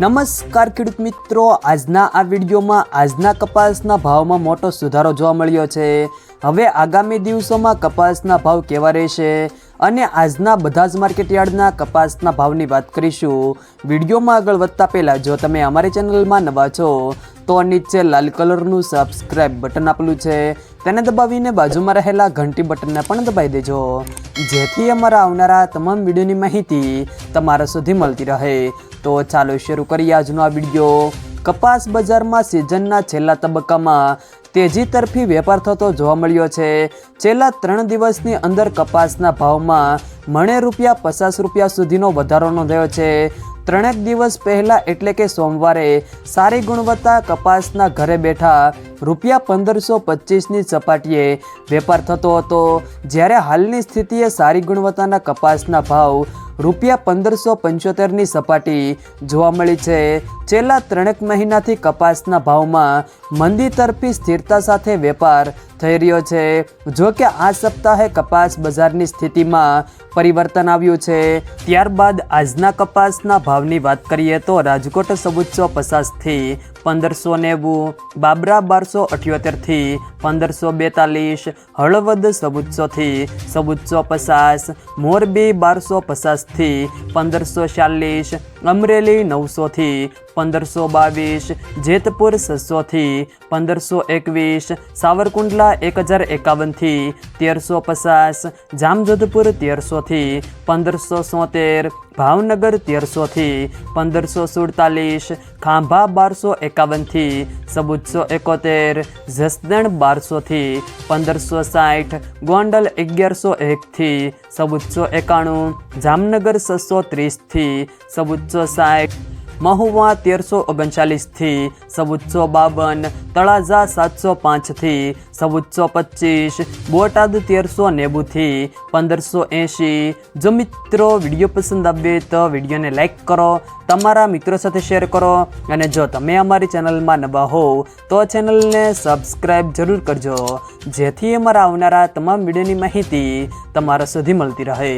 નમસ્કાર ખેડૂત મિત્રો, આજના આ વિડીયોમાં આજના કપાસના ભાવમાં મોટો સુધારો જોવા મળ્યો છે। હવે આગામી દિવસોમાં કપાસના ભાવ કેવા રહેશે અને આજના બધા જ માર્કેટ યાર્ડના કપાસના ભાવની વાત કરીશું। વિડીયોમાં આગળ વધતા પહેલાં જો તમે અમારી ચેનલમાં નવા છો તો નીચે લાલ કલરનું સબસ્ક્રાઇબ બટન આપેલું છે તેને દબાવીને બાજુમાં રહેલા ઘંટી બટનને પણ દબાવી દેજો, જેથી અમારા આવનારા તમામ વિડીયોની માહિતી તમારા સુધી મળતી રહે। તો ચાલો શરૂ કરીએ આજનો આ વિડીયો। કપાસ બજારમાં સિઝનના છેલ્લા તબક્કામાં તેજી તરફી વેપાર થતો જોવા મળ્યો છે। છેલ્લા 3 દિવસની અંદર કપાસના ભાવમાં મણે ₹50 સુધીનો વધારો નોંધાયો છે। 3 દિવસ પહેલાં એટલે કે સોમવારે સારી ગુણવત્તા કપાસના ઘરે બેઠા ₹1525ની સપાટીએ વેપાર થતો હતો, જ્યારે હાલની સ્થિતિએ સારી ગુણવત્તાના કપાસના ભાવ ₹1575ની સપાટી જોવા મળી છે। છેલ્લા 3 મહિનાથી કપાસના ભાવમાં મંદી તરફી સ્થિરતા સાથે વેપાર થઈ રહ્યો છે। જો કે આ સપ્તાહે કપાસ બજારની સ્થિતિમાં પરિવર્તન આવ્યું છે। ત્યારબાદ આજના કપાસના ભાવની વાત કરીએ તો રાજકોટ 1450થી 1590, બાબરા 1278થી 1542, હળવદ 1400થી 1450, મોરબી 1250થી 1540, અમરેલી 900થી 1522, જેતપુર 600થી 1521, સાવરકુંડલા 1051થી 1350, જામજોધપુર 1300થી 1573, ભાવનગર 1300થી 1547, ખાંભા 1251થી 1471, જસદણ 1200થી 1560, ગોંડલ 1101થી 1491, જામનગર 630થી 1460, મહુવા 1339થી 1452, તળાજા 705થી 1425, બોટાદ 1390થી 1580। જો મિત્રો વિડીયો પસંદ આવે તો વિડીયોને લાઈક કરો, તમારા મિત્રો સાથે શેર કરો અને જો તમે અમારી ચેનલમાં નવા હોવ તો ચેનલને સબસ્ક્રાઈબ જરૂર કરજો, જેથી અમારા આવનારા તમામ વિડીયોની માહિતી તમારા સુધી મળતી રહે।